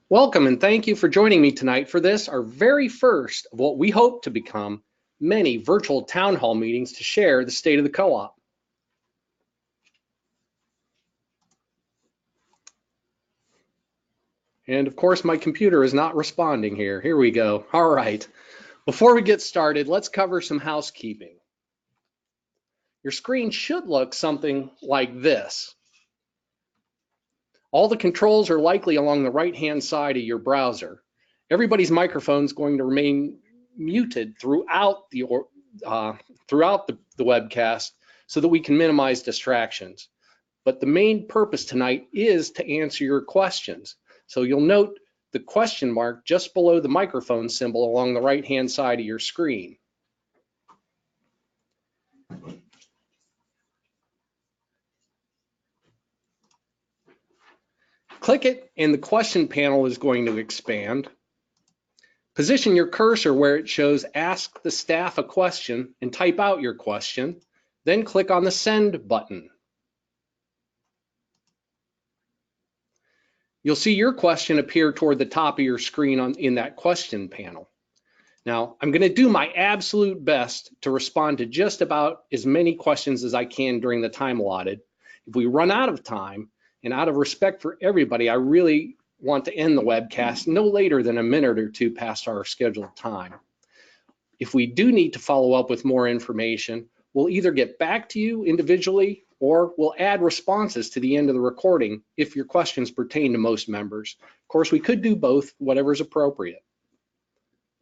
Welcome and thank you for joining me tonight for this, our very first of what we hope to become many virtual town hall meetings to share the state of the co-op. And of course, my computer is not responding here. Here we go. All right. Before we get started, let's cover some housekeeping. Your screen should look something like this. All the controls are likely along the right-hand side of your browser. Everybody's microphone is going to remain muted throughout the webcast so that we can minimize distractions. But the main purpose tonight is to answer your questions. So you'll note the question mark just below the microphone symbol along the right-hand side of your screen. Click it and the question panel is going to expand. Position your cursor where it shows Ask the Staff a Question and type out your question, then click on the Send button. You'll see your question appear toward the top of your screen in that question panel. Now, I'm going to do my absolute best to respond to just about as many questions as I can during the time allotted. If we run out of time, and out of respect for everybody, I really want to end the webcast no later than a minute or two past our scheduled time. If we do need to follow up with more information, we'll either get back to you individually or we'll add responses to the end of the recording if your questions pertain to most members. Of course, we could do both, whatever's appropriate.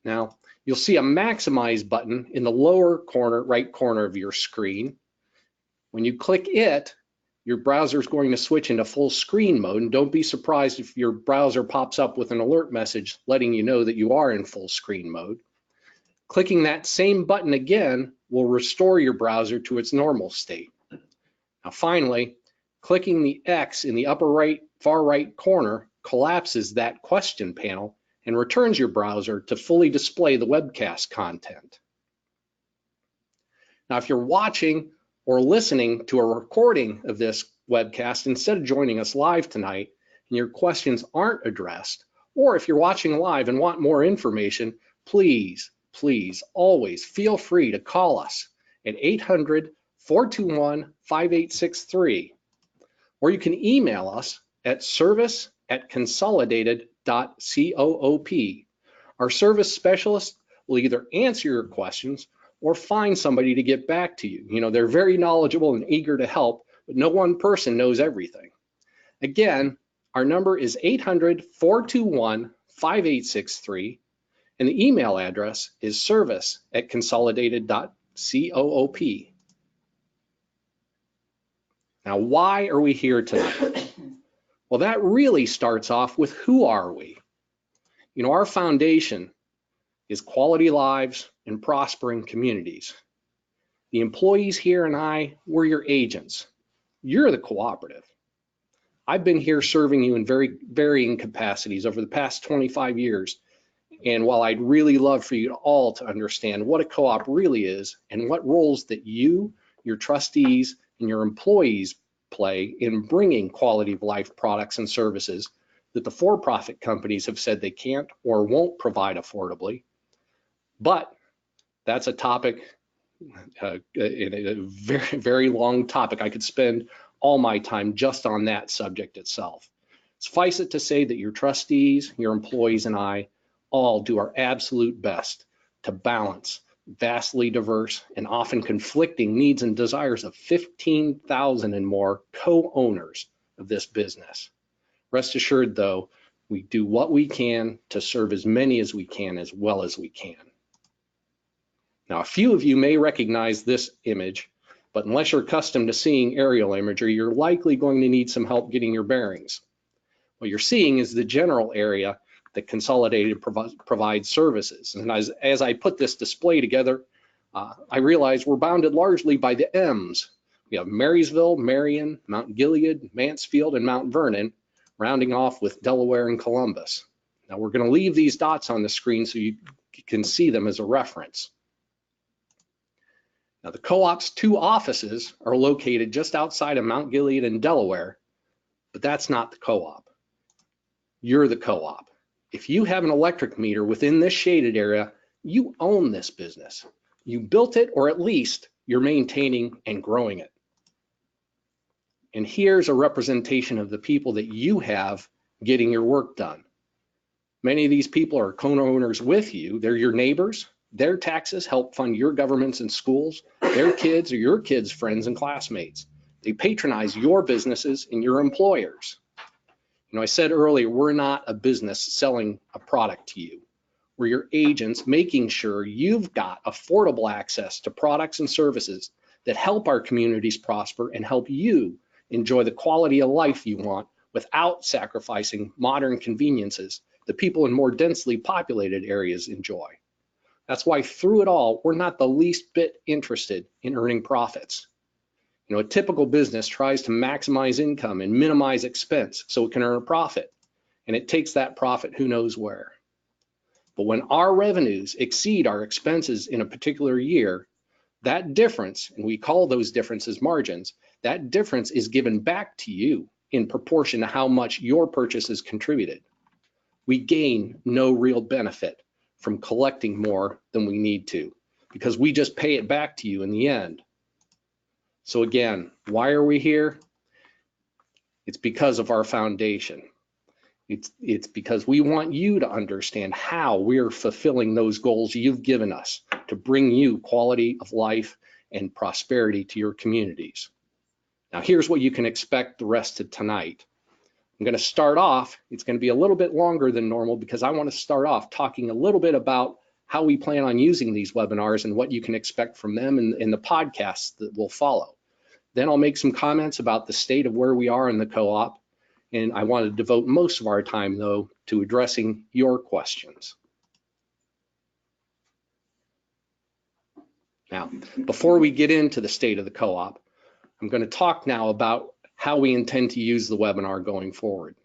Now, you'll see a maximize button in the lower corner, right corner of your screen. When you click it, your browser is going to switch into full screen mode, and don't be surprised if your browser pops up with an alert message letting you know that you are in full screen mode. Clicking that same button again will restore your browser to its normal state. Now finally, clicking the X in the upper right, far right corner collapses that question panel and returns your browser to fully display the webcast content. Now if you're watching or listening to a recording of this webcast instead of joining us live tonight and your questions aren't addressed, or if you're watching live and want more information, please always feel free to call us at 800-421-5863, or you can email us at service@consolidated.coop. Our service specialist will either answer your questions or find somebody to get back to you. You know, they're very knowledgeable and eager to help, but no one person knows everything. Again, our number is 800-421-5863, and the email address is service@consolidated.coop. Now, why are we here tonight? Well, that really starts off with who are we? You know, our foundation is quality lives and prospering communities. The employees here and I, we're your agents. You're the cooperative. I've been here serving you in very varying capacities over the past 25 years. And while I'd really love for you all to understand what a co-op really is and what roles that you, your trustees, and your employees play in bringing quality of life products and services that the for-profit companies have said they can't or won't provide affordably. But that's a topic, a very, very long topic. I could spend all my time just on that subject itself. Suffice it to say that your trustees, your employees, and I all do our absolute best to balance vastly diverse and often conflicting needs and desires of 15,000 and more co-owners of this business. Rest assured, though, we do what we can to serve as many as we can as well as we can. Now, a few of you may recognize this image, but unless you're accustomed to seeing aerial imagery, you're likely going to need some help getting your bearings. What you're seeing is the general area that Consolidated provides services. And as I put this display together, I realize we're bounded largely by the M's. We have Marysville, Marion, Mount Gilead, Mansfield, and Mount Vernon, rounding off with Delaware and Columbus. Now we're going to leave these dots on the screen so you can see them as a reference. Now the co-op's 2 offices are located just outside of Mount Gilead and Delaware, but that's not the co-op. You're the co-op. If you have an electric meter within this shaded area, you own this business. You built it, or at least you're maintaining and growing it. And here's a representation of the people that you have getting your work done. Many of these people are co-owners with you. They're your neighbors. Their taxes help fund your governments and schools. Their kids are your kids' friends and classmates. They patronize your businesses and your employers. You know, I said earlier, we're not a business selling a product to you. We're your agents making sure you've got affordable access to products and services that help our communities prosper and help you enjoy the quality of life you want without sacrificing modern conveniences that people in more densely populated areas enjoy. That's why through it all, we're not the least bit interested in earning profits. You know, a typical business tries to maximize income and minimize expense so it can earn a profit, and it takes that profit who knows where. But when our revenues exceed our expenses in a particular year, that difference, and we call those differences margins, that difference is given back to you in proportion to how much your purchases contributed. We gain no real benefit from collecting more than we need to, because we just pay it back to you in the end. So again, why are we here? It's because of our foundation. It's because we want you to understand how we're fulfilling those goals you've given us to bring you quality of life and prosperity to your communities. Now, here's what you can expect the rest of tonight. I'm going to start off, it's going to be a little bit longer than normal because I want to start off talking a little bit about how we plan on using these webinars and what you can expect from them in the podcasts that will follow. Then I'll make some comments about the state of where we are in the co-op. And I want to devote most of our time, though, to addressing your questions. Now, before we get into the state of the co-op, I'm going to talk now about how we intend to use the webinar going forward.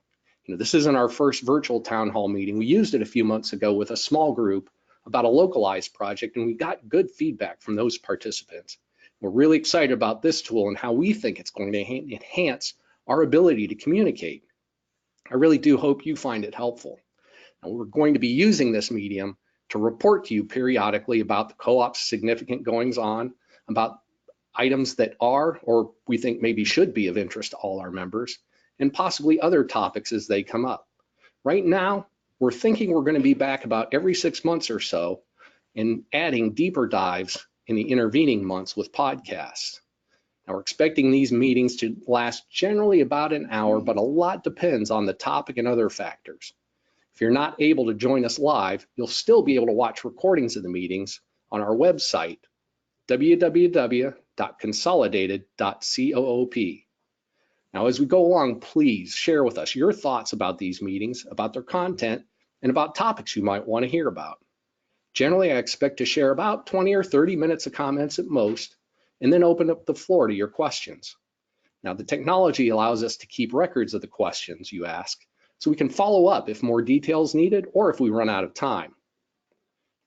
You know, this isn't our first virtual town hall meeting. We used it a few months ago with a small group about a localized project, and we got good feedback from those participants. We're really excited about this tool and how we think it's going to enhance our ability to communicate. I really do hope you find it helpful. Now, we're going to be using this medium to report to you periodically about the co-op's significant goings on, about items that are, or we think maybe should be of interest to all our members, and possibly other topics as they come up. Right now, we're thinking we're going to be back about every 6 months or so and adding deeper dives in the intervening months with podcasts. Now, we're expecting these meetings to last generally about an hour, but a lot depends on the topic and other factors. If you're not able to join us live, you'll still be able to watch recordings of the meetings on our website, www.consolidated.coop. Now, as we go along, please share with us your thoughts about these meetings, about their content, and about topics you might want to hear about. Generally, I expect to share about 20 or 30 minutes of comments at most, and then open up the floor to your questions. Now, the technology allows us to keep records of the questions you ask, so we can follow up if more details needed or if we run out of time.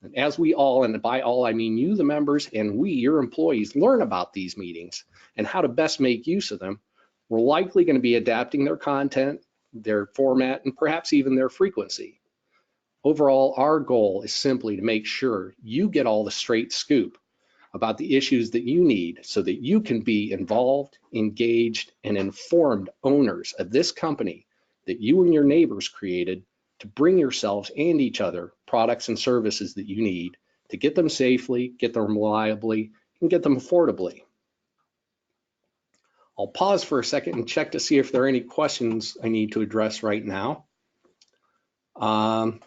And as we all, and by all I mean you, the members, and we, your employees, learn about these meetings and how to best make use of them, we're likely going to be adapting their content, their format, and perhaps even their frequency. Overall, our goal is simply to make sure you get all the straight scoop about the issues that you need so that you can be involved, engaged, and informed owners of this company that you and your neighbors created to bring yourselves and each other products and services that you need to get them safely, get them reliably, and get them affordably. I'll pause for a second and check to see if there are any questions I need to address right now. I've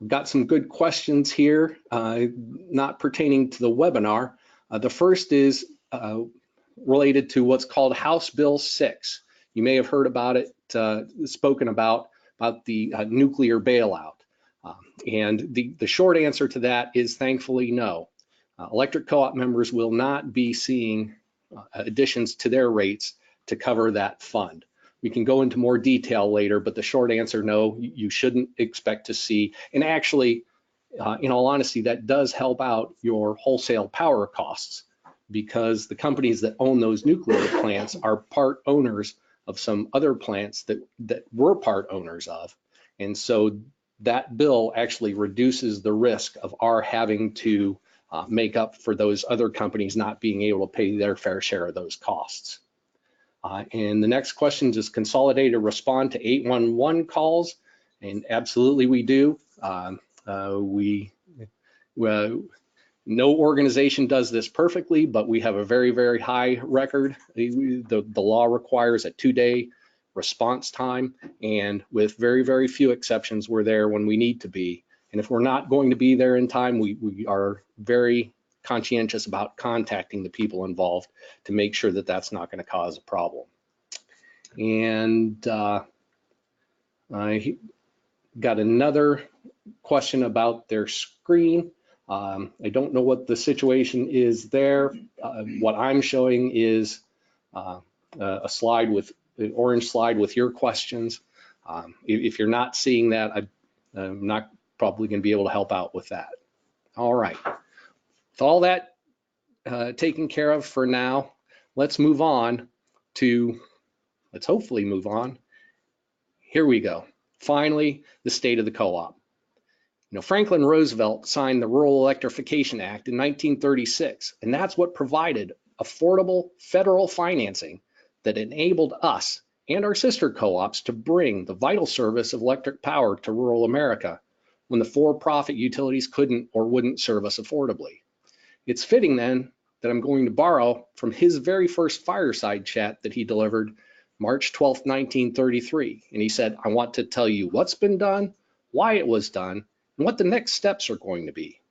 got some good questions here, not pertaining to the webinar. The first is related to what's called House Bill 6. You may have heard about it, spoken about the nuclear bailout. And the short answer to that is thankfully no. Electric co-op members will not be seeing additions to their rates to cover that fund. We can go into more detail later, but the short answer, no, you shouldn't expect to see. And actually, in all honesty, that does help out your wholesale power costs because the companies that own those nuclear plants are part owners of some other plants that we're part owners of. And so that bill actually reduces the risk of our having to make up for those other companies not being able to pay their fair share of those costs. And the next question, does Consolidated respond to 811 calls? And absolutely we do. No organization does this perfectly, but we have a very, very high record. The law requires a 2-day response time, and with very, very few exceptions, we're there when we need to be. And if we're not going to be there in time, we are very conscientious about contacting the people involved to make sure that that's not going to cause a problem. And I got another question about their screen. I don't know what the situation is there. What I'm showing is a slide with an orange slide with your questions. If you're not seeing that, I'm not probably going to be able to help out with that. All right. With all that taken care of for now, let's move on to, let's hopefully move on. Here we go. Finally, the state of the co-op. You know, Franklin Roosevelt signed the Rural Electrification Act in 1936, and that's what provided affordable federal financing that enabled us and our sister co-ops to bring the vital service of electric power to rural America when the for-profit utilities couldn't or wouldn't serve us affordably. It's fitting then that I'm going to borrow from his very first fireside chat that he delivered March 12, 1933. And he said, I want to tell you what's been done, why it was done, and what the next steps are going to be.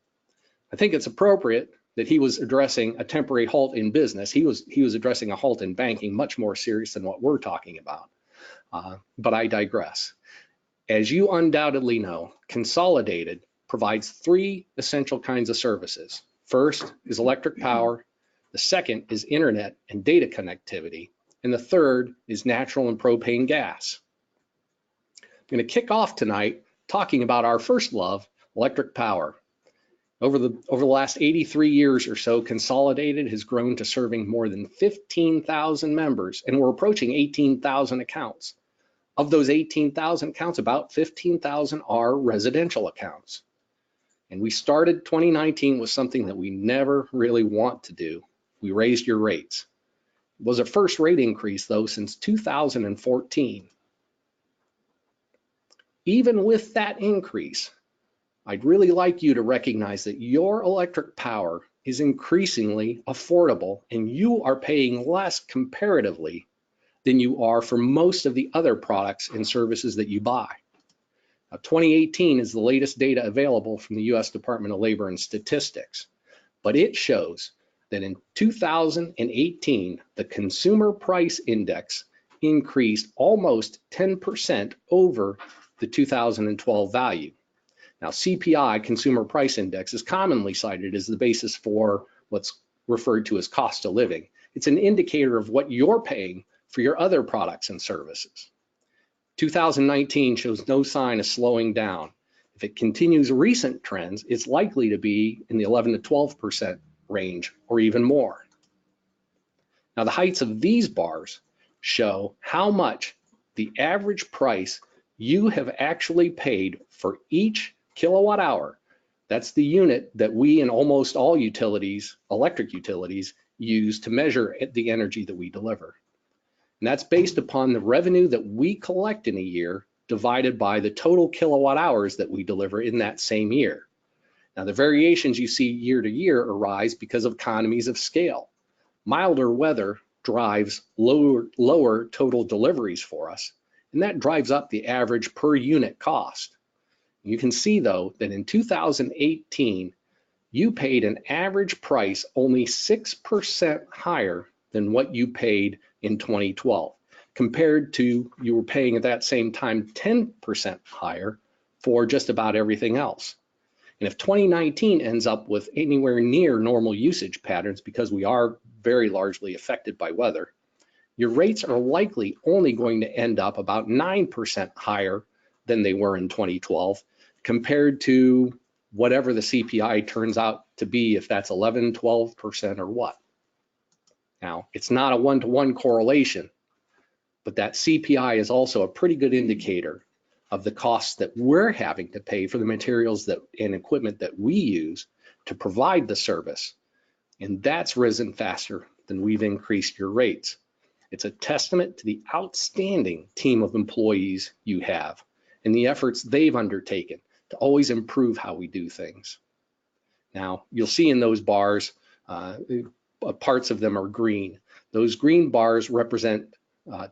I think it's appropriate that he was addressing a temporary halt in business. He was addressing a halt in banking, much more serious than what we're talking about. But I digress. As you undoubtedly know, Consolidated provides 3 essential kinds of services. First is electric power. The second is internet and data connectivity. And the third is natural and propane gas. I'm going to kick off tonight talking about our first love, electric power. Over the last 83 years or so, Consolidated has grown to serving more than 15,000 members, and we're approaching 18,000 accounts. Of those 18,000 accounts, about 15,000 are residential accounts. And we started 2019 with something that we never really want to do. We raised your rates. It was a first rate increase, though, since 2014. Even with that increase, I'd really like you to recognize that your electric power is increasingly affordable, and you are paying less comparatively than you are for most of the other products and services that you buy. Now, 2018 is the latest data available from the U.S. Department of Labor and Statistics, but it shows that in 2018, the Consumer Price Index increased almost 10% over the 2012 value. Now, CPI, Consumer Price Index, is commonly cited as the basis for what's referred to as cost of living. It's an indicator of what you're paying for your other products and services. 2019 shows no sign of slowing down. If it continues recent trends, it's likely to be in the 11 to 12% range or even more. Now, the heights of these bars show how much the average price you have actually paid for each kilowatt hour. That's the unit that we and almost all utilities, electric utilities, use to measure the energy that we deliver. And that's based upon the revenue that we collect in a year divided by the total kilowatt hours that we deliver in that same year. Now, the variations you see year to year arise because of economies of scale. Milder weather drives lower total deliveries for us, and that drives up the average per unit cost. You can see, though, that in 2018, you paid an average price only 6% higher than what you paid in 2012, compared to you were paying at that same time 10% higher for just about everything else. And if 2019 ends up with anywhere near normal usage patterns, because we are very largely affected by weather, your rates are likely only going to end up about 9% higher than they were in 2012, compared to whatever the CPI turns out to be, if that's 11, 12% or what. Now, it's not a one-to-one correlation, but that CPI is also a pretty good indicator of the costs that we're having to pay for the materials and equipment that we use to provide the service. And that's risen faster than we've increased your rates. It's a testament to the outstanding team of employees you have and the efforts they've undertaken to always improve how we do things. Now, you'll see in those bars, parts of them are green. Those green bars represent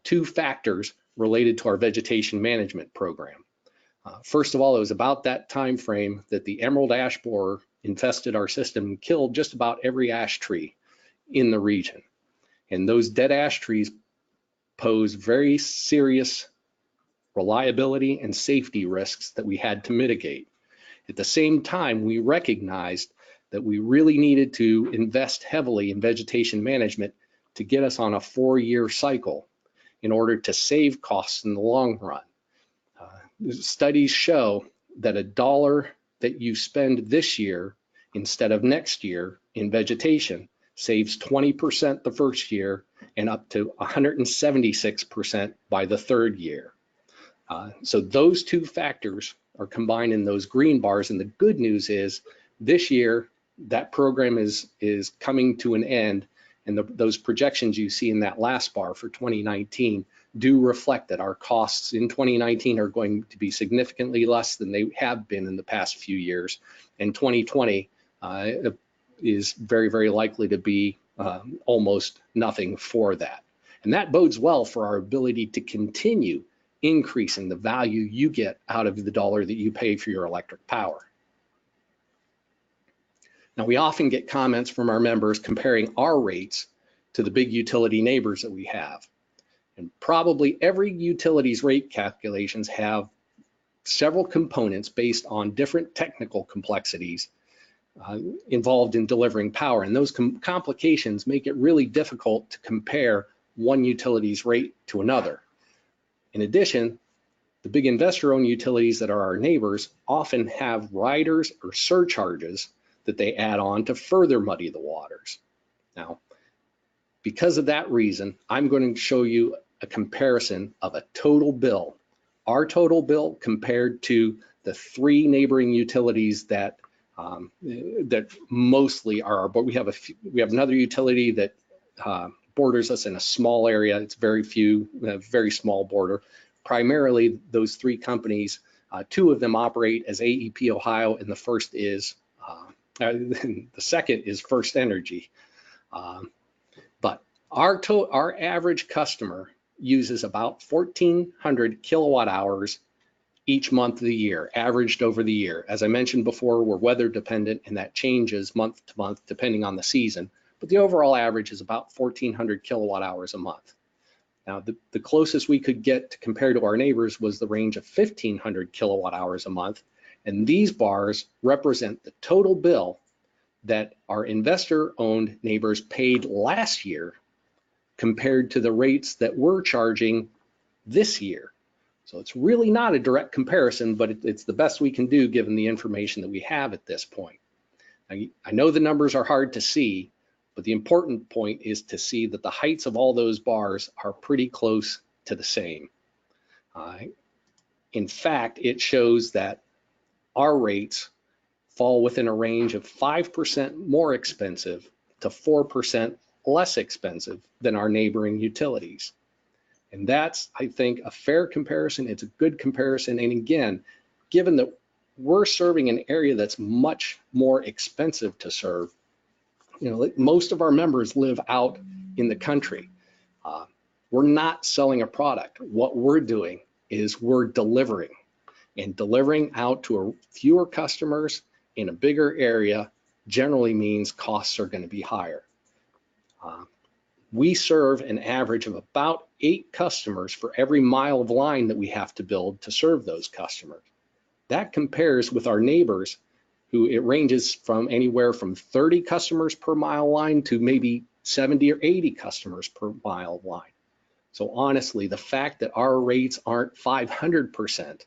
two factors related to our vegetation management program. First of all, it was about that time frame that the emerald ash borer infested our system and killed just about every ash tree in the region. And those dead ash trees pose very serious reliability and safety risks that we had to mitigate. At the same time, we recognized that we really needed to invest heavily in vegetation management to get us on a 4-year cycle in order to save costs in the long run. Studies show that $1 that you spend this year instead of next year in vegetation saves 20% the first year and up to 176% by the 3rd year. So those two factors are combined in those green bars, and the good news is this year that program is coming to an end, and those projections you see in that last bar for 2019 do reflect that our costs in 2019 are going to be significantly less than they have been in the past few years, and 2020 is very, very likely to be almost nothing for that. And that bodes well for our ability to continue increasing the value you get out of the dollar that you pay for your electric power. Now, we often get comments from our members comparing our rates to the big utility neighbors that we have. And probably every utility's rate calculations have several components based on different technical complexities involved in delivering power. And those complications make it really difficult to compare one utility's rate to another. In addition, the big investor-owned utilities that are our neighbors often have riders or surcharges that they add on to further muddy the waters. Now, because of that reason, I'm going to show you a comparison of a total bill, our total bill compared to the 3 neighboring utilities that mostly are. But we have another utility that borders us in a small area. It's very small border. Primarily, those 3 companies, 2 of them operate as AEP Ohio, and the second is First Energy. But our average customer uses about 1,400 kilowatt hours each month of the year, averaged over the year. As I mentioned before, we're weather dependent, and that changes month to month depending on the season. But the overall average is about 1,400 kilowatt hours a month. Now, the closest we could get to compare to our neighbors was the range of 1,500 kilowatt hours a month. And these bars represent the total bill that our investor-owned neighbors paid last year compared to the rates that we're charging this year. So it's really not a direct comparison, but it's the best we can do given the information that we have at this point. Now, I know the numbers are hard to see, but the important point is to see that the heights of all those bars are pretty close to the same. In fact, it shows that our rates fall within a range of 5% more expensive to 4% less expensive than our neighboring utilities. And that's, I think, a fair comparison. It's a good comparison. And again, given that we're serving an area that's much more expensive to serve, most of our members live out in the country. We're not selling a product. What we're doing is we're delivering, and delivering out to fewer customers in a bigger area generally means costs are going to be higher. We serve an average of about 8 customers for every mile of line that we have to build to serve those customers. That compares with our neighbors, who it ranges from anywhere from 30 customers per mile line to maybe 70 or 80 customers per mile line. So honestly, the fact that our rates aren't 500%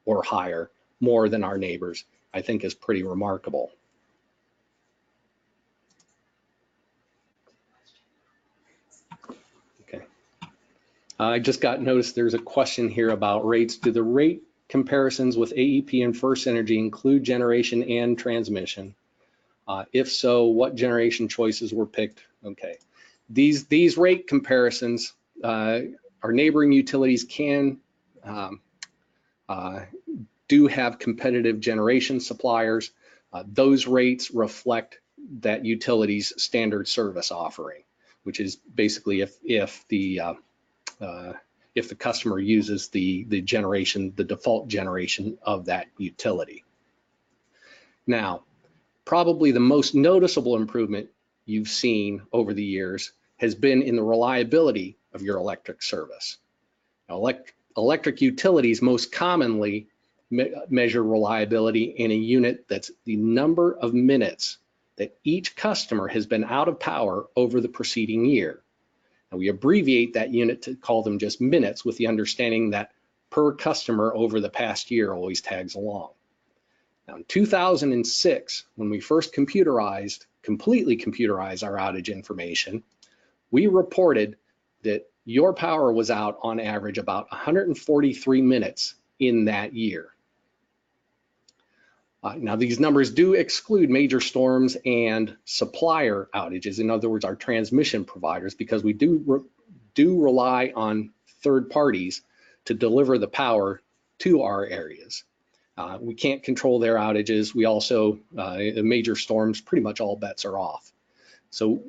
or higher more than our neighbors, I think is pretty remarkable. Okay. I just got noticed there's a question here about rates. Do the rate comparisons with AEP and FirstEnergy include generation and transmission? If so, what generation choices were picked? Okay, these rate comparisons, our neighboring utilities can do have competitive generation suppliers. Those rates reflect that utility's standard service offering, which is basically if the customer uses the default generation of that utility. Now, probably the most noticeable improvement you've seen over the years has been in the reliability of your electric service. Now, electric utilities most commonly measure reliability in a unit that's the number of minutes that each customer has been out of power over the preceding year. And we abbreviate that unit to call them just minutes, with the understanding that per customer over the past year always tags along. Now, in 2006, when we first completely computerized our outage information, we reported that your power was out on average about 143 minutes in that year. Now, these numbers do exclude major storms and supplier outages, in other words, our transmission providers, because we do rely on third parties to deliver the power to our areas. We can't control their outages. We also, major storms, pretty much all bets are off. So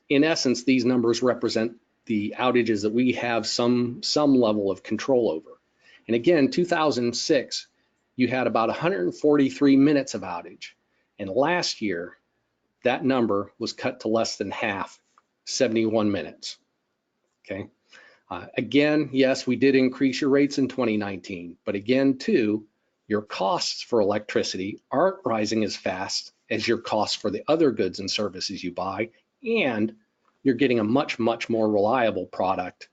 in essence, these numbers represent the outages that we have some level of control over. And again, 2006, you had about 143 minutes of outage. And last year, that number was cut to less than half, 71 minutes, okay? Again, yes, we did increase your rates in 2019, but again, too, your costs for electricity aren't rising as fast as your costs for the other goods and services you buy, and you're getting a much more reliable product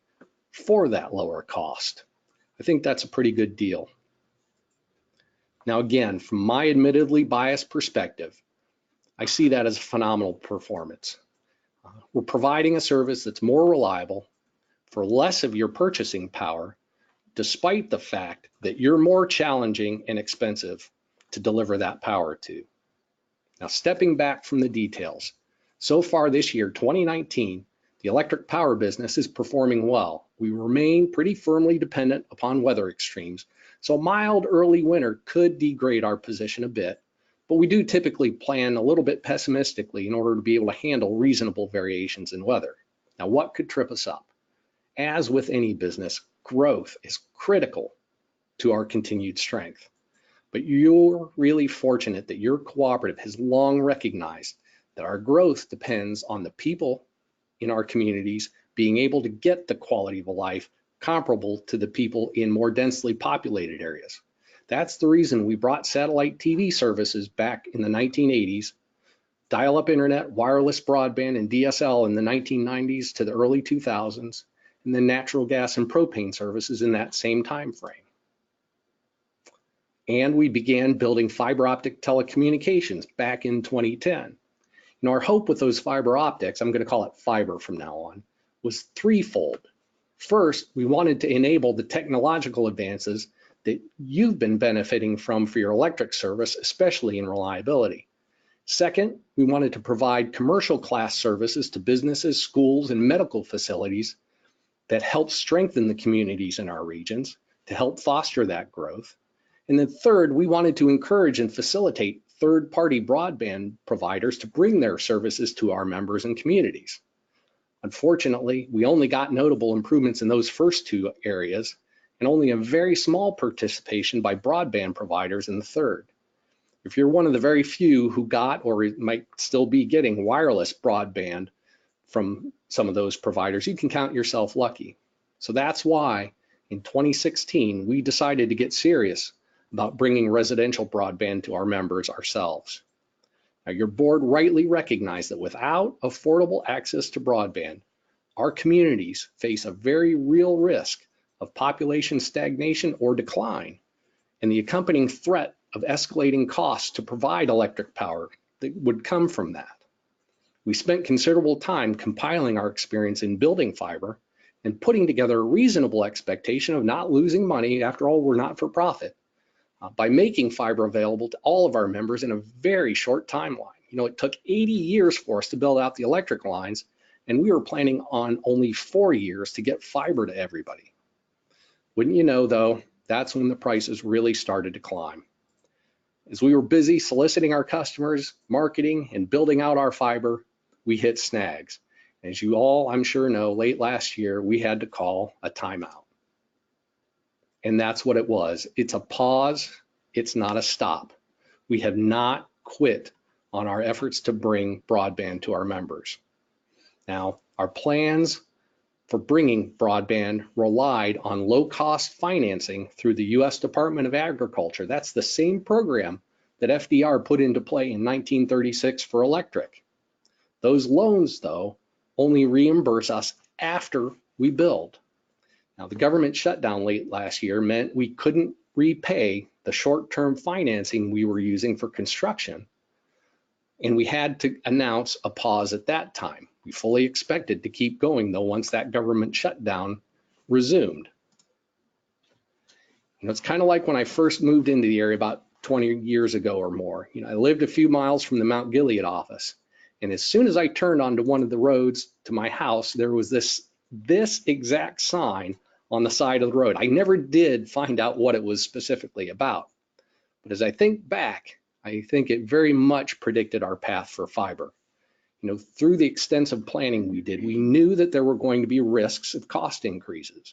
for that lower cost. I think that's a pretty good deal. Now, again, from my admittedly biased perspective, I see that as a phenomenal performance. We're providing a service that's more reliable for less of your purchasing power, despite the fact that you're more challenging and expensive to deliver that power to. Now, stepping back from the details, so far this year, 2019, the electric power business is performing well. We remain pretty firmly dependent upon weather extremes, so a mild early winter could degrade our position a bit, but we do typically plan a little bit pessimistically in order to be able to handle reasonable variations in weather. Now, what could trip us up? As with any business, growth is critical to our continued strength. But you're really fortunate that your cooperative has long recognized that our growth depends on the people in our communities being able to get the quality of a life comparable to the people in more densely populated areas. That's the reason we brought satellite TV services back in the 1980s, dial-up internet, wireless broadband, and DSL in the 1990s to the early 2000s, and then natural gas and propane services in that same time frame. And we began building fiber optic telecommunications back in 2010. Now, our hope with those fiber optics, I'm going to call it fiber from now on, was threefold. First, we wanted to enable the technological advances that you've been benefiting from for your electric service, especially in reliability. Second, we wanted to provide commercial class services to businesses, schools, and medical facilities that help strengthen the communities in our regions to help foster that growth. And then third, we wanted to encourage and facilitate third-party broadband providers to bring their services to our members and communities. Unfortunately, we only got notable improvements in those first two areas and only a very small participation by broadband providers in the third. If you're one of the very few who got or might still be getting wireless broadband from some of those providers, you can count yourself lucky. So that's why in 2016, we decided to get serious about bringing residential broadband to our members ourselves. Now, your board rightly recognized that without affordable access to broadband, our communities face a very real risk of population stagnation or decline, and the accompanying threat of escalating costs to provide electric power that would come from that. We spent considerable time compiling our experience in building fiber and putting together a reasonable expectation of not losing money. After all, we're not for profit, by making fiber available to all of our members in a very short timeline. It took 80 years for us to build out the electric lines, and we were planning on only 4 years to get fiber to everybody. Wouldn't you know, though, that's when the prices really started to climb. As we were busy soliciting our customers, marketing, and building out our fiber, we hit snags. As you all, I'm sure, know, late last year, we had to call a timeout. And that's what it was. It's a pause. It's not a stop. We have not quit on our efforts to bring broadband to our members. Now, our plans for bringing broadband relied on low-cost financing through the U.S. Department of Agriculture. That's the same program that FDR put into play in 1936 for electric. Those loans, though, only reimburse us after we build. Now, the government shutdown late last year meant we couldn't repay the short-term financing we were using for construction, and we had to announce a pause at that time. We fully expected to keep going, though, once that government shutdown resumed. It's kind of like when I first moved into the area about 20 years ago or more. I lived a few miles from the Mount Gilead office, and as soon as I turned onto one of the roads to my house, there was this exact sign on the side of the road. I never did find out what it was specifically about, but as I think back, I think it very much predicted our path for fiber. Through the extensive planning we did, we knew that there were going to be risks of cost increases.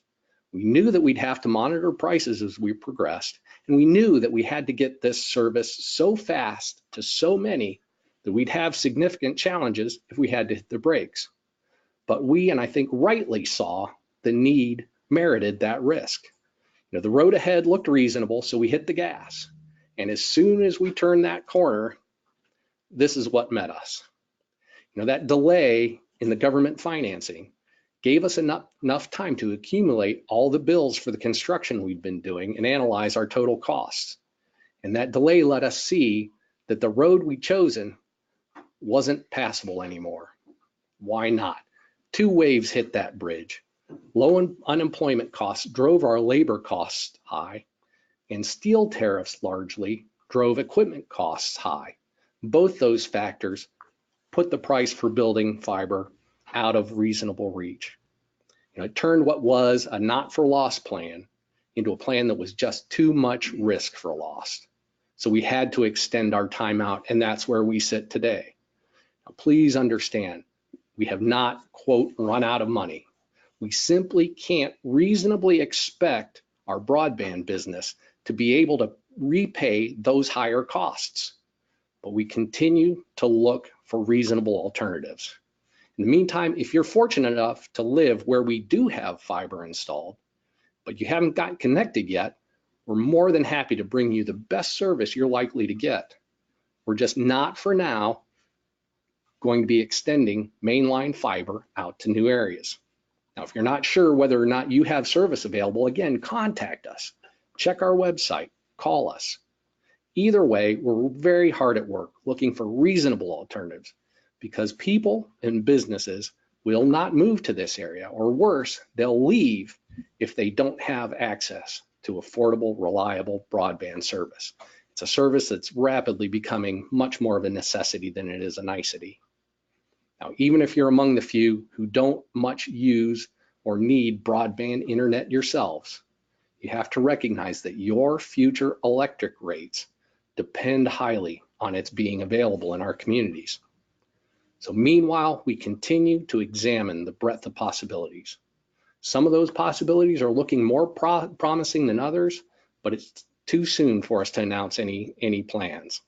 We knew that we'd have to monitor prices as we progressed, and we knew that we had to get this service so fast to so many that we'd have significant challenges if we had to hit the brakes. But we, and I think rightly, saw the need merited that risk. The road ahead looked reasonable, so we hit the gas. And as soon as we turned that corner, this is what met us. That delay in the government financing gave us enough time to accumulate all the bills for the construction we'd been doing and analyze our total costs. And that delay let us see that the road we'd chosen wasn't passable anymore. Why not? 2 waves hit that bridge. Low unemployment costs drove our labor costs high, and steel tariffs largely drove equipment costs high. Both those factors put the price for building fiber out of reasonable reach. It turned what was a not-for-loss plan into a plan that was just too much risk for loss. So we had to extend our timeout, and that's where we sit today. Now, please understand, we have not, quote, run out of money. We simply can't reasonably expect our broadband business to be able to repay those higher costs, but we continue to look for reasonable alternatives. In the meantime, if you're fortunate enough to live where we do have fiber installed, but you haven't gotten connected yet, we're more than happy to bring you the best service you're likely to get. We're just not, for now, going to be extending mainline fiber out to new areas. Now, if you're not sure whether or not you have service available, again, contact us. Check our website, call us. Either way, we're very hard at work looking for reasonable alternatives, because people and businesses will not move to this area, or worse, they'll leave if they don't have access to affordable, reliable broadband service. It's a service that's rapidly becoming much more of a necessity than it is a nicety. Now, even if you're among the few who don't much use or need broadband internet yourselves, you have to recognize that your future electric rates depend highly on its being available in our communities. So meanwhile, we continue to examine the breadth of possibilities. Some of those possibilities are looking more promising than others, but it's too soon for us to announce any plans.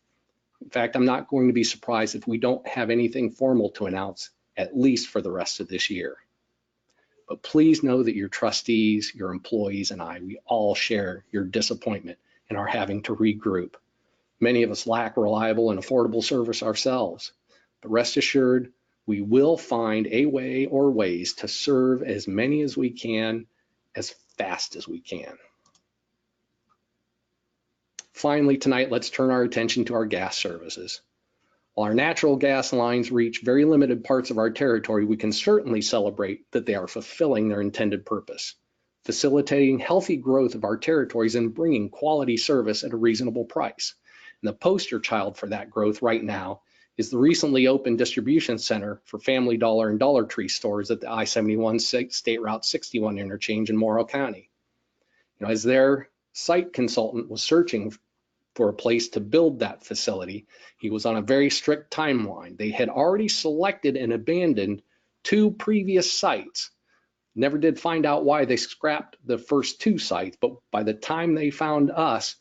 In fact, I'm not going to be surprised if we don't have anything formal to announce, at least for the rest of this year. But please know that your trustees, your employees, and we all share your disappointment in our having to regroup. Many of us lack reliable and affordable service ourselves, but rest assured, we will find a way or ways to serve as many as we can, as fast as we can. Finally, tonight, let's turn our attention to our gas services. While our natural gas lines reach very limited parts of our territory, we can certainly celebrate that they are fulfilling their intended purpose, facilitating healthy growth of our territories and bringing quality service at a reasonable price. And the poster child for that growth right now is the recently opened distribution center for Family Dollar and Dollar Tree stores at the I-71 State Route 61 interchange in Morrow County. As their site consultant was searching for a place to build that facility, he was on a very strict timeline. They had already selected and abandoned 2 previous sites. Never did find out why they scrapped the first 2 sites, but by the time they found us,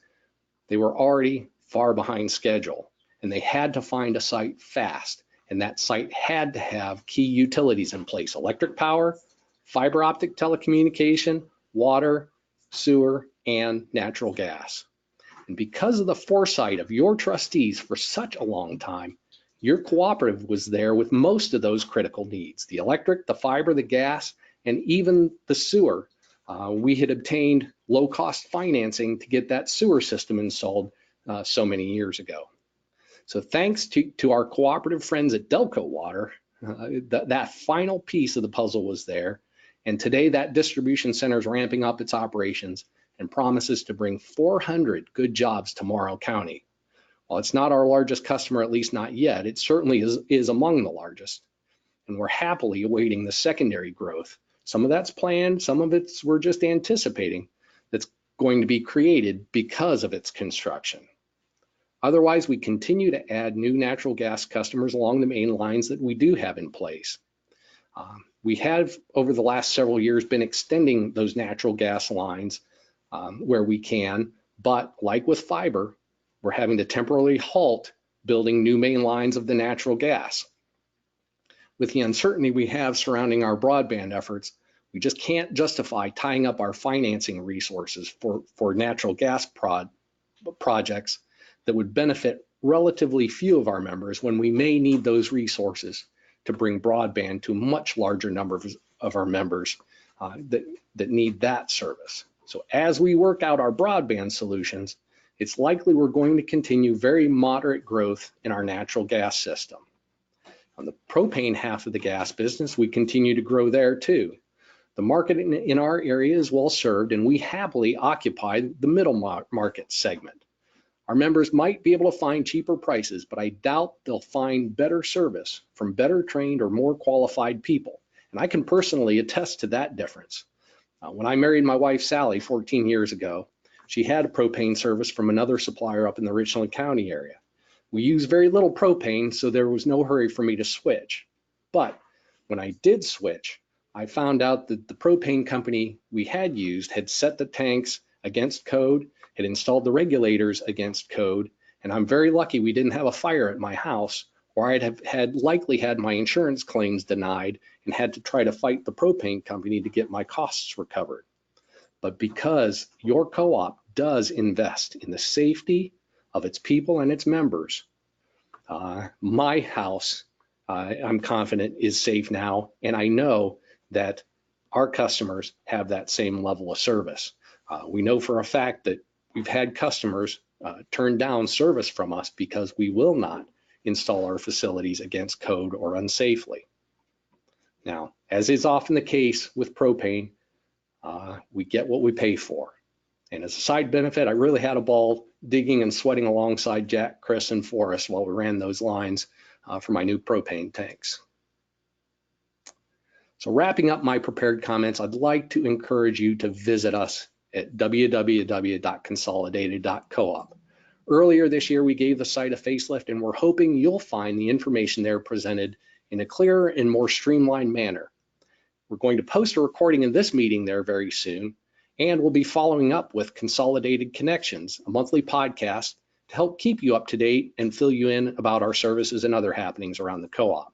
they were already far behind schedule, and they had to find a site fast. And that site had to have key utilities in place: electric power, fiber optic telecommunication, water, sewer, and natural gas. And because of the foresight of your trustees for such a long time, your cooperative was there with most of those critical needs: the electric, the fiber, the gas, and even the sewer. We had obtained low-cost financing to get that sewer system installed so many years ago. So thanks to our cooperative friends at Delco Water, that final piece of the puzzle was there. And today that distribution center is ramping up its operations and promises to bring 400 good jobs to Morrow County. While it's not our largest customer, at least not yet, it certainly is among the largest. And we're happily awaiting the secondary growth. Some of that's planned, some of it's we're just anticipating, that's going to be created because of its construction. Otherwise, we continue to add new natural gas customers along the main lines that we do have in place. We have, over the last several years, been extending those natural gas lines where we can, but like with fiber, we're having to temporarily halt building new main lines of the natural gas. With the uncertainty we have surrounding our broadband efforts, we just can't justify tying up our financing resources for natural gas projects that would benefit relatively few of our members when we may need those resources to bring broadband to a much larger number of our members that need that service. So as we work out our broadband solutions, it's likely we're going to continue very moderate growth in our natural gas system. On the propane half of the gas business, we continue to grow there too. The market in our area is well served, and we happily occupy the middle market segment. Our members might be able to find cheaper prices, but I doubt they'll find better service from better trained or more qualified people. And I can personally attest to that difference. When I married my wife, Sally, 14 years ago, she had a propane service from another supplier up in the Richland County area. We use very little propane, so there was no hurry for me to switch. But when I did switch, I found out that the propane company we had used had set the tanks against code, had installed the regulators against code, and I'm very lucky we didn't have a fire at my house, or I'd have likely had my insurance claims denied and had to try to fight the propane company to get my costs recovered. But because your co-op does invest in the safety of its people and its members, my house, I'm confident, is safe now, and I know that our customers have that same level of service. We know for a fact that we've had customers turn down service from us because we will not install our facilities against code or unsafely. Now, as is often the case with propane, we get what we pay for. And as a side benefit, I really had a ball digging and sweating alongside Jack, Chris, and Forrest while we ran those lines for my new propane tanks. So wrapping up my prepared comments, I'd like to encourage you to visit us at www.consolidated.coop. Earlier this year, we gave the site a facelift, and we're hoping you'll find the information there presented in a clearer and more streamlined manner. We're going to post a recording of this meeting there very soon, and we'll be following up with Consolidated Connections, a monthly podcast to help keep you up to date and fill you in about our services and other happenings around the co-op.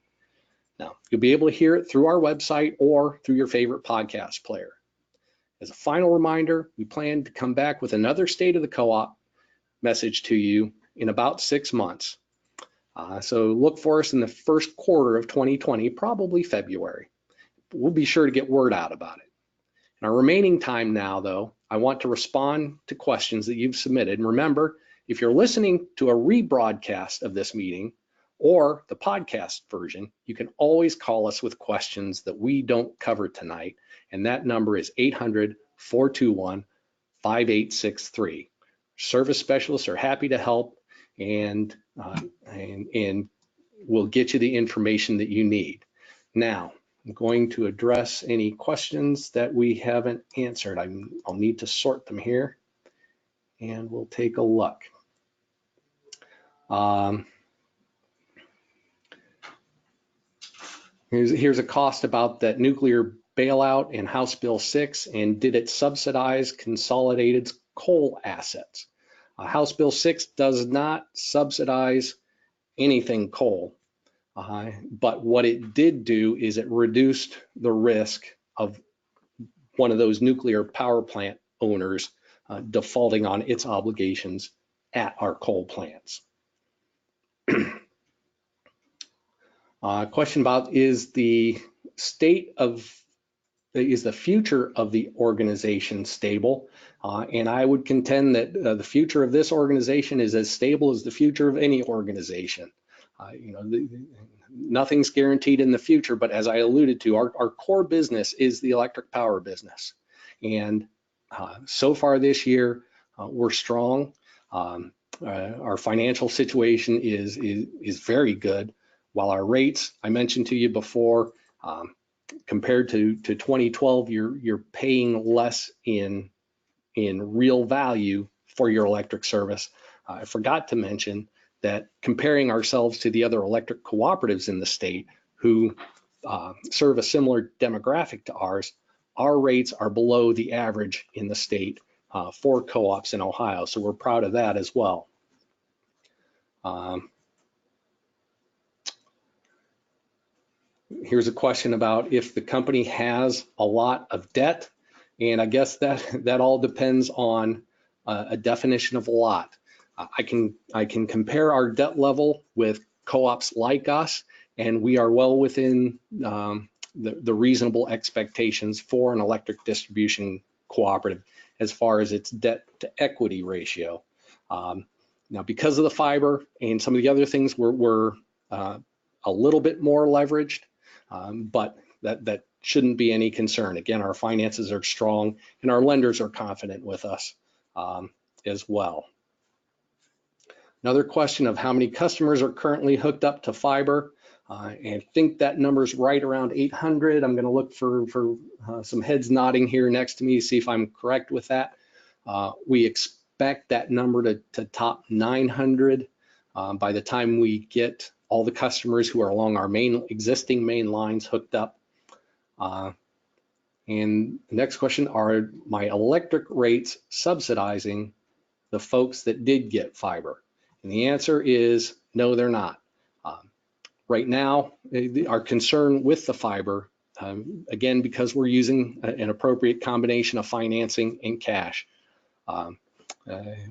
Now, you'll be able to hear it through our website or through your favorite podcast player. As a final reminder, we plan to come back with another State of the Co-op message to you in about 6 months. So look for us in the first quarter of 2020, probably February. We'll be sure to get word out about it. In our remaining time now, though, I want to respond to questions that you've submitted. And remember, if you're listening to a rebroadcast of this meeting, or the podcast version, you can always call us with questions that we don't cover tonight. And that number is 800-421-5863. Service specialists are happy to help and we'll get you the information that you need. Now, I'm going to address any questions that we haven't answered. I'll need to sort them here and we'll take a look. Here's a cost about that nuclear bailout in House Bill 6, and did it subsidize Consolidated's coal assets? House Bill 6 does not subsidize anything coal, but what it did do is it reduced the risk of one of those nuclear power plant owners defaulting on its obligations at our coal plants. Question about is the future of the organization stable? And I would contend that the future of this organization is as stable as the future of any organization. Nothing's guaranteed in the future, but as I alluded to, our core business is the electric power business. And so far this year, we're strong. Our financial situation is very good. While our rates, I mentioned to you before, compared to 2012, you're paying less in real value for your electric service. I forgot to mention that comparing ourselves to the other electric cooperatives in the state who serve a similar demographic to ours, our rates are below the average in the state for co-ops in Ohio. So we're proud of that as well. Here's a question about if the company has a lot of debt, and I guess that all depends on a definition of a lot. I can compare our debt level with co-ops like us, and we are well within the reasonable expectations for an electric distribution cooperative as far as its debt to equity ratio. Now, because of the fiber and some of the other things, we're a little bit more leveraged. But that shouldn't be any concern. Again, our finances are strong and our lenders are confident with us as well. Another question of how many customers are currently hooked up to fiber. And I think that number is right around 800. I'm going to look for some heads nodding here next to me to see if I'm correct with that. We expect that number to top 900 by the time we get all the customers who are along our existing main lines hooked up. And the next question, are my electric rates subsidizing the folks that did get fiber? And the answer is no, they're not. Right now, our concern with the fiber, again, because we're using an appropriate combination of financing and cash,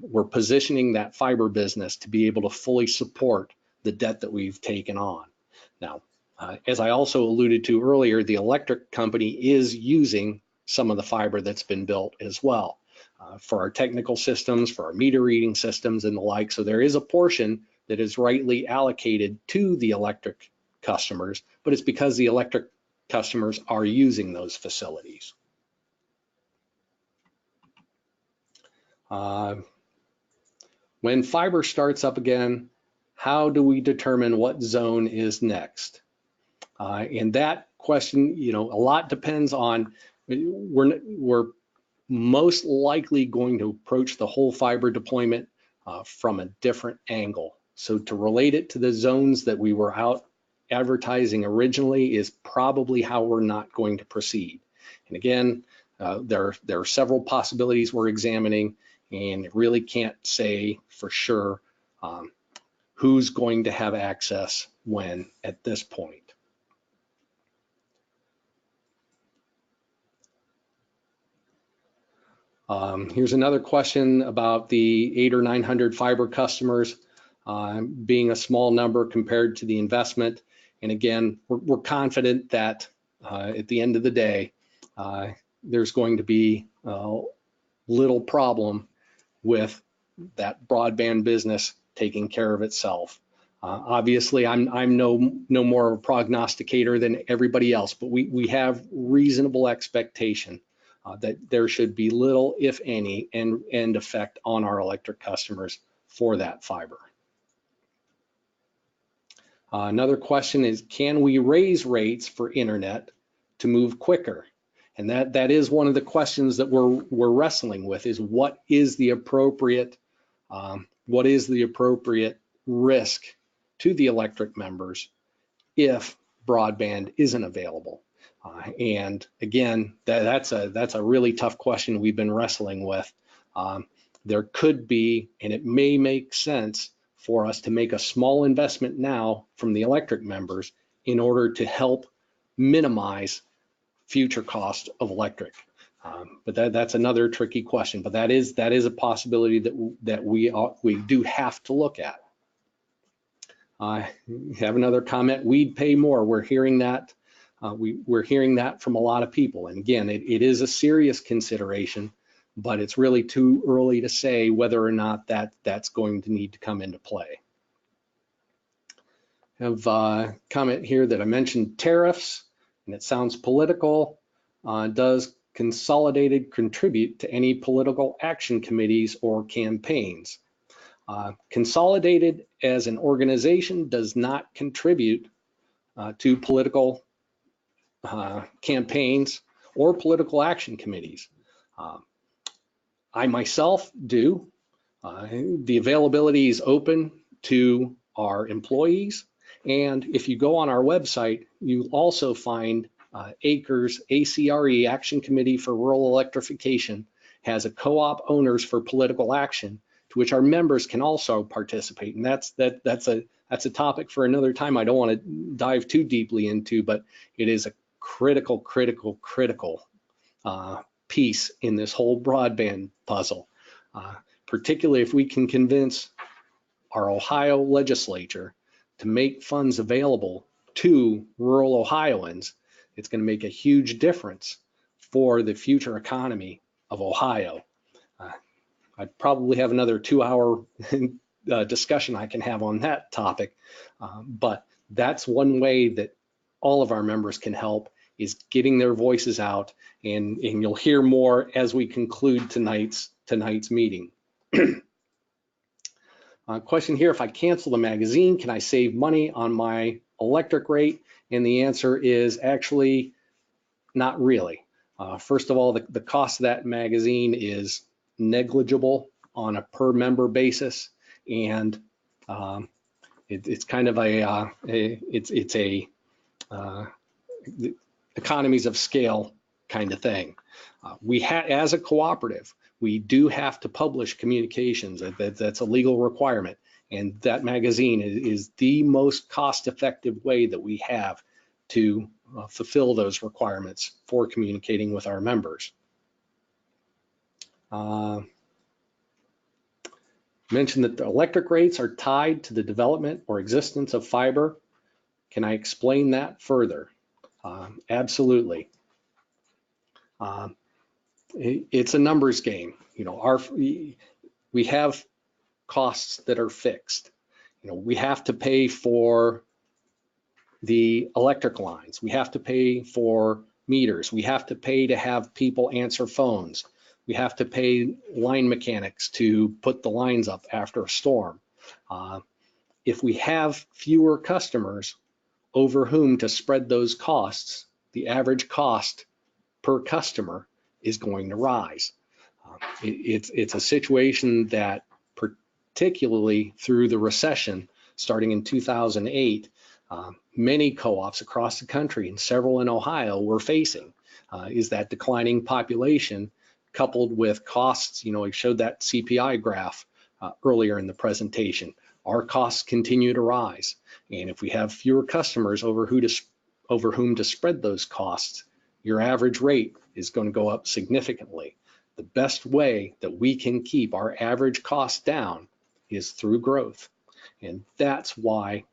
we're positioning that fiber business to be able to fully support the debt that we've taken on. Now, as I also alluded to earlier, the electric company is using some of the fiber that's been built as well for our technical systems, for our meter reading systems and the like. So there is a portion that is rightly allocated to the electric customers, but it's because the electric customers are using those facilities. When fiber starts up again, how do we determine what zone is next? And that question, a lot depends on, we're most likely going to approach the whole fiber deployment from a different angle. So to relate it to the zones that we were out advertising originally is probably how we're not going to proceed. And again, there are several possibilities we're examining, and really can't say for sure who's going to have access when at this point. Here's another question about the 800 or 900 fiber customers being a small number compared to the investment. And again, we're confident that at the end of the day, there's going to be little problem with that broadband business taking care of itself. Obviously, I'm no more of a prognosticator than everybody else, but we have reasonable expectation that there should be little, if any, end effect on our electric customers for that fiber. Another question is, can we raise rates for internet to move quicker? And that is one of the questions that we're wrestling with, is what is the appropriate risk to the electric members if broadband isn't available? And again, that's a really tough question we've been wrestling with. There could be, and it may make sense for us to make a small investment now from the electric members in order to help minimize future cost of electric. But that's another tricky question. But that is a possibility that we do have to look at. I have another comment. We'd pay more. We're hearing that. We're hearing that from a lot of people. And again, it is a serious consideration, but it's really too early to say whether or not that's going to need to come into play. I have a comment here that I mentioned tariffs, and it sounds political. Does Consolidated contribute to any political action committees or campaigns? Consolidated as an organization does not contribute to political campaigns or political action committees. I myself do. The availability is open to our employees, and if you go on our website, you also find ACRE's ACRE, Action Committee for Rural Electrification, has a co-op owners for political action, to which our members can also participate. And that's a topic for another time I don't want to dive too deeply into, but it is a critical piece in this whole broadband puzzle, particularly if we can convince our Ohio legislature to make funds available to rural Ohioans. It's going to make a huge difference for the future economy of Ohio. I probably have another 2-hour discussion I can have on that topic, but that's one way that all of our members can help, is getting their voices out, and you'll hear more as we conclude tonight's meeting. Question here, if I cancel the magazine, can I save money on my electric rate? And the answer is actually not really. First of all, the cost of that magazine is negligible on a per member basis, and it's kind of it's a economies of scale kind of thing. As a cooperative, we do have to publish communications. That's a legal requirement, and that magazine is the most cost-effective way that we have to fulfill those requirements for communicating with our members. Mentioned that the electric rates are tied to the development or existence of fiber. Can I explain that further? Absolutely. It's a numbers game. You know, we have costs that are fixed. You know, we have to pay for the electric lines. We have to pay for meters. We have to pay to have people answer phones. We have to pay line mechanics to put the lines up after a storm. If we have fewer customers over whom to spread those costs, the average cost per customer is going to rise. It's a situation that, particularly through the recession starting in 2008, many co-ops across the country and several in Ohio were facing, is that declining population coupled with costs. You know, I showed that CPI graph earlier in the presentation. Our costs continue to rise, and if we have fewer customers over whom to spread those costs, your average rate is going to go up significantly. The best way that we can keep our average cost down is through growth, and that's why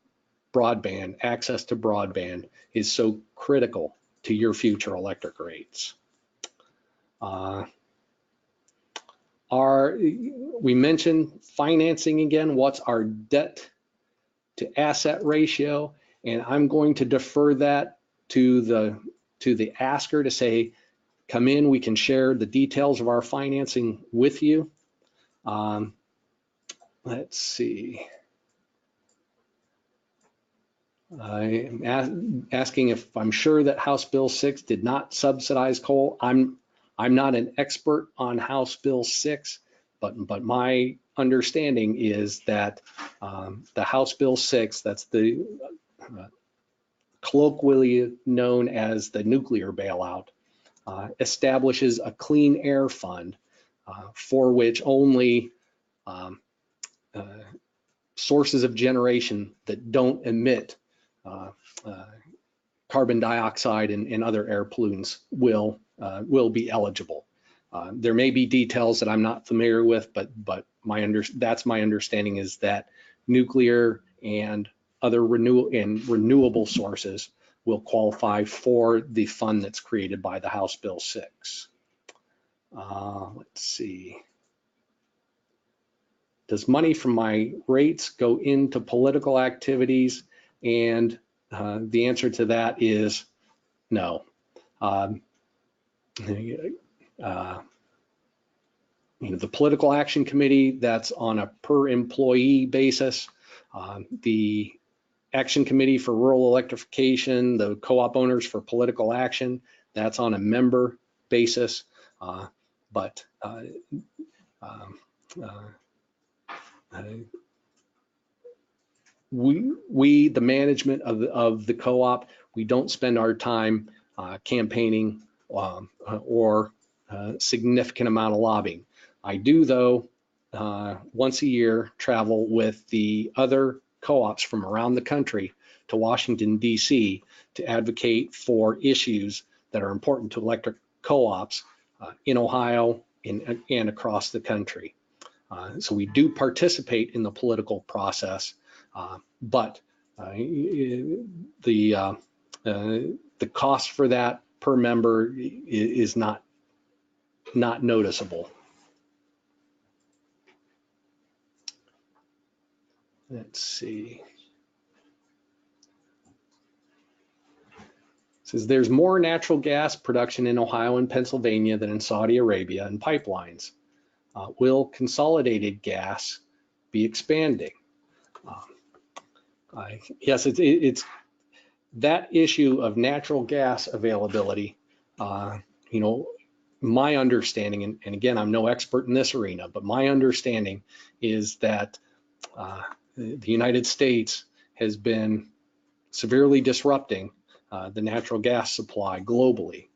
broadband, access to broadband, is so critical to your future electric rates. We mentioned financing again. What's our debt to asset ratio, and I'm going to defer that to the asker to say, come in, we can share the details of our financing with you. Let's see. I'm asking if I'm sure that House Bill 6 did not subsidize coal. I'm not an expert on House Bill 6, but my understanding is that the House Bill 6, that's the colloquially known as the nuclear bailout, establishes a clean air fund for which only sources of generation that don't emit carbon dioxide and other air pollutants will be eligible. There may be details that I'm not familiar with, but that's my understanding, is that nuclear and other renewable sources will qualify for the fund that's created by the House Bill 6. Let's see. Does money from my rates go into political activities? And the answer to that is no. The Political Action Committee, that's on a per employee basis. The Action Committee for Rural Electrification, the co-op owners for political action, that's on a member basis. We, the management of the co-op, we don't spend our time campaigning or significant amount of lobbying. I do, though, once a year travel with the other co-ops from around the country to Washington, D.C. to advocate for issues that are important to electric co-ops in Ohio and across the country. So we do participate in the political process, but the cost for that per member is not noticeable. Let's see. It says there's more natural gas production in Ohio and Pennsylvania than in Saudi Arabia and pipelines. Will consolidated gas be expanding? Yes, it's that issue of natural gas availability. My understanding, and again, I'm no expert in this arena, but my understanding is that the United States has been severely disrupting the natural gas supply globally.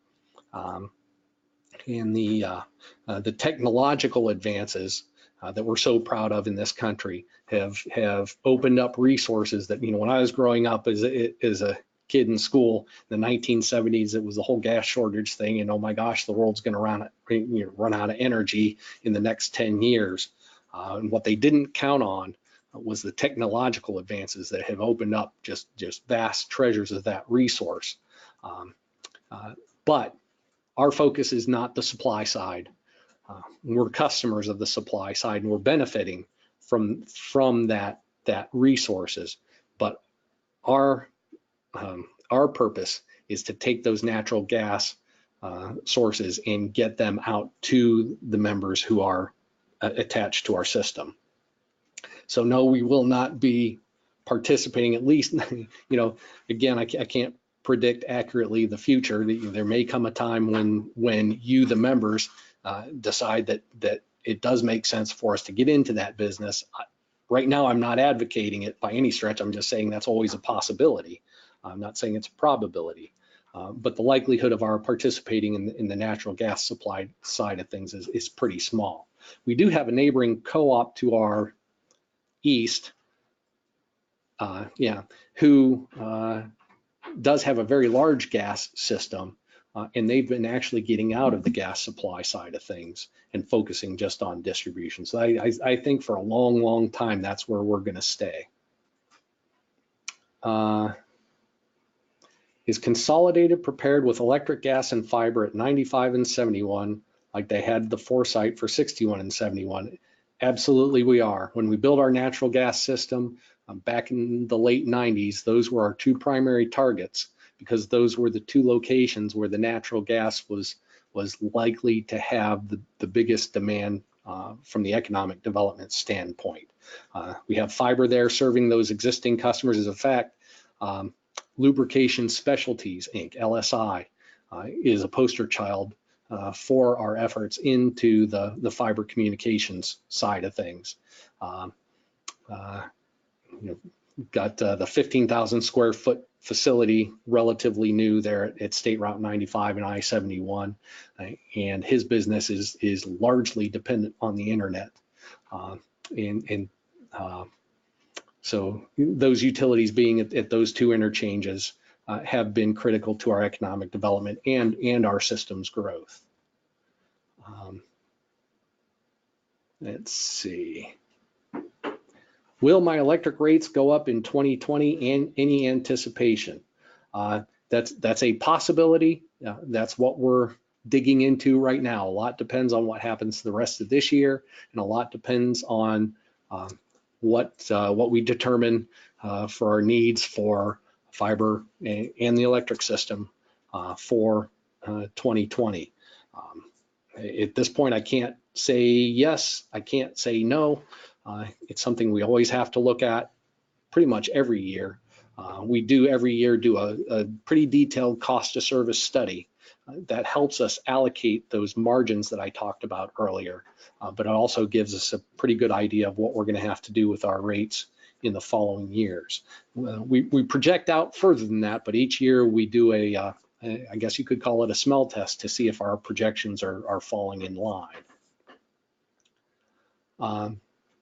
And the technological advances that we're so proud of in this country have opened up resources that, when I was growing up as a kid in school in the 1970s, it was the whole gas shortage thing, and oh my gosh, the world's going to run out of energy in the next 10 years. And what they didn't count on was the technological advances that have opened up just vast treasures of that resource. But our focus is not the supply side. We're customers of the supply side, and we're benefiting from that resources. But our purpose is to take those natural gas sources and get them out to the members who are attached to our system. So no, we will not be participating, at least, again, I can't predict accurately the future. There may come a time when you, the members, decide that it does make sense for us to get into that business. Right now, I'm not advocating it by any stretch. I'm just saying that's always a possibility. I'm not saying it's a probability, but the likelihood of our participating in the natural gas supply side of things is pretty small. We do have a neighboring co-op to our east, who does have a very large gas system, and they've been actually getting out of the gas supply side of things and focusing just on distribution. So I think for a long, long time, that's where we're going to stay. Is Consolidated prepared with electric, gas, and fiber at 95 and 71, like they had the foresight for 61 and 71? Absolutely we are. When we built our natural gas system back in the late 90s, those were our two primary targets because those were the two locations where the natural gas was likely to have the biggest demand from the economic development standpoint. We have fiber there serving those existing customers. As a fact, Lubrication Specialties Inc., LSI, is a poster child for our efforts into the fiber communications side of things. Got the 15,000 square foot facility, relatively new there at State Route 95 and I-71, and his business is largely dependent on the internet. So those utilities being at those two interchanges have been critical to our economic development and our system's growth. Let's see. Will my electric rates go up in 2020 and any anticipation? That's a possibility. That's what we're digging into right now. A lot depends on what happens the rest of this year, and a lot depends on what we determine for our needs for fiber and the electric system for 2020. At this point, I can't say yes, I can't say no. It's something we always have to look at pretty much every year. We do every year do a pretty detailed cost of service study that helps us allocate those margins that I talked about earlier, but it also gives us a pretty good idea of what we're going to have to do with our rates in the following years. We project out further than that, but each year we do I guess you could call it a smell test to see if our projections are falling in line.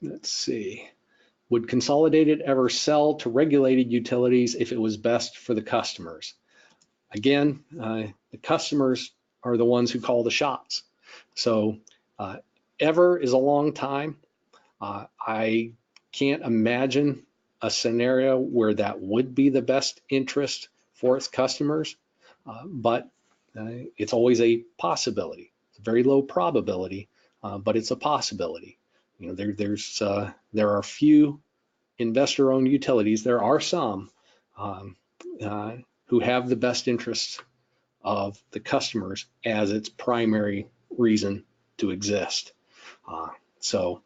Let's see. Would Consolidated ever sell to regulated utilities if it was best for the customers? Again, the customers are the ones who call the shots. So ever is a long time. I can't imagine a scenario where that would be the best interest for its customers, but it's always a possibility. It's a very low probability, but it's a possibility. You know, there are few investor-owned utilities. There are some who have the best interests of the customers as its primary reason to exist. So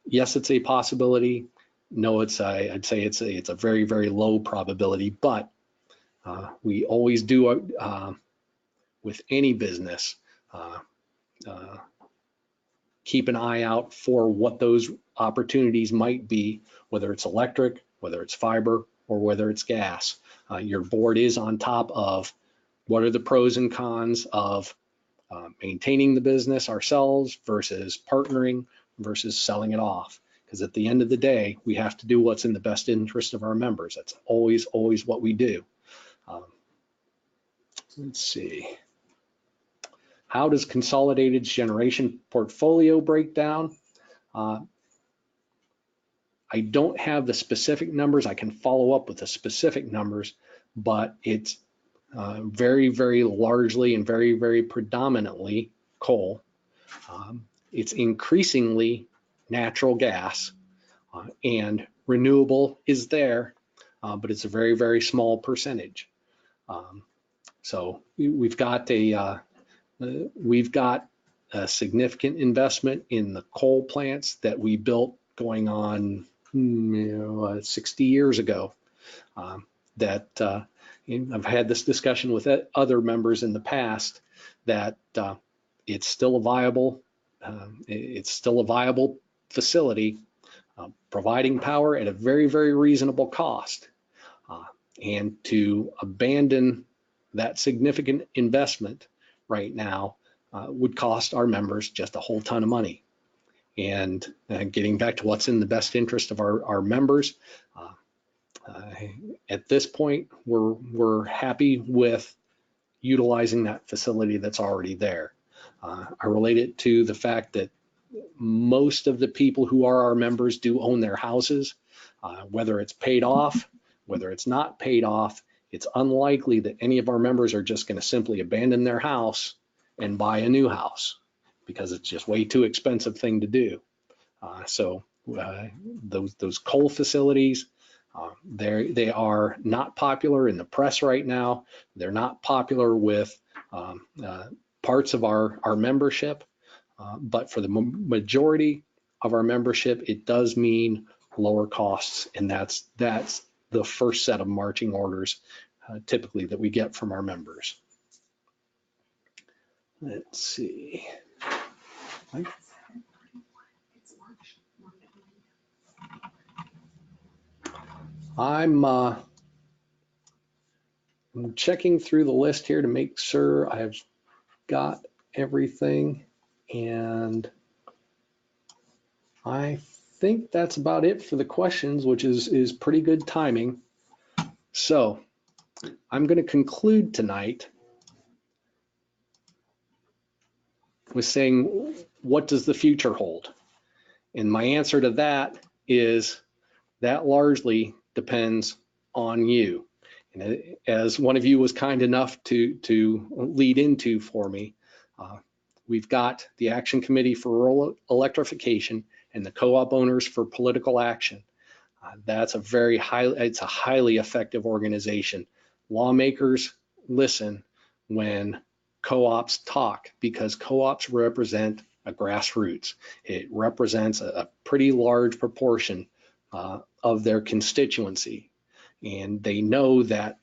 yes, it's a possibility. No, I'd say it's a very, very low probability, but we always do with any business, keep an eye out for what those opportunities might be, whether it's electric, whether it's fiber, or whether it's gas. Your board is on top of what are the pros and cons of maintaining the business ourselves versus partnering versus selling it off. Because at the end of the day, we have to do what's in the best interest of our members. That's always what we do. Let's see. How does Consolidated's generation portfolio break down? I don't have the specific numbers. I can follow up with the specific numbers, but it's very, very largely and very, very predominantly coal. It's increasingly natural gas, and renewable is there, but it's a very, very small percentage. So we've got a significant investment in the coal plants that we built going on 60 years ago. I've had this discussion with other members in the past that it's still a viable facility, providing power at a very, very reasonable cost. And to abandon that significant investment right now would cost our members just a whole ton of money. And getting back to what's in the best interest of our members, at this point, we're happy with utilizing that facility that's already there. I relate it to the fact that most of the people who are our members do own their houses, whether it's paid off, whether it's not paid off. It's unlikely that any of our members are just going to simply abandon their house and buy a new house because it's just way too expensive thing to do. Those coal facilities, they are not popular in the press right now. They're not popular with parts of our membership, but for the majority of our membership, it does mean lower costs, and that's the first set of marching orders typically that we get from our members. Let's see. I'm checking through the list here to make sure I've got everything, and I think that's about it for the questions, which is pretty good timing. So I'm going to conclude tonight with saying, what does the future hold? And my answer to that is that largely depends on you. And as one of you was kind enough to lead into for me, we've got the Action Committee for Rural Electrification and the Co-op Owners for Political Action. That's it's a highly effective organization. Lawmakers listen when co-ops talk, because co-ops represent a grassroots. It represents a pretty large proportion of their constituency, and they know that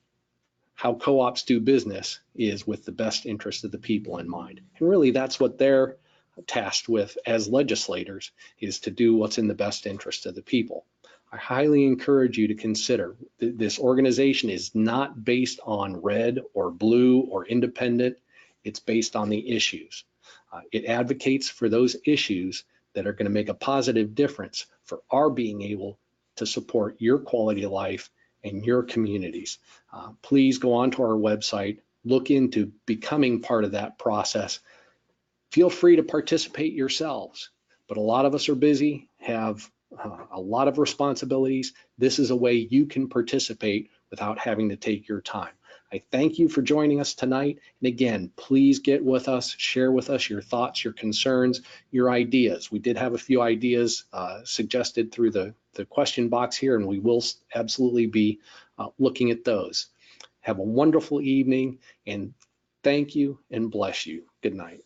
how co-ops do business is with the best interest of the people in mind. And really, that's what they're tasked with as legislators, is to do what's in the best interest of the people. I highly encourage you to consider this organization is not based on red or blue or independent. It's based on the issues. It advocates for those issues that are going to make a positive difference for our being able to support your quality of life and your communities. Please go onto our website, look into becoming part of that process. Feel free to participate yourselves, but a lot of us are busy, have a lot of responsibilities. This is a way you can participate without having to take your time. I thank you for joining us tonight. And again, please get with us, share with us your thoughts, your concerns, your ideas. We did have a few ideas suggested through the question box here, and we will absolutely be looking at those. Have a wonderful evening, and thank you and bless you. Good night.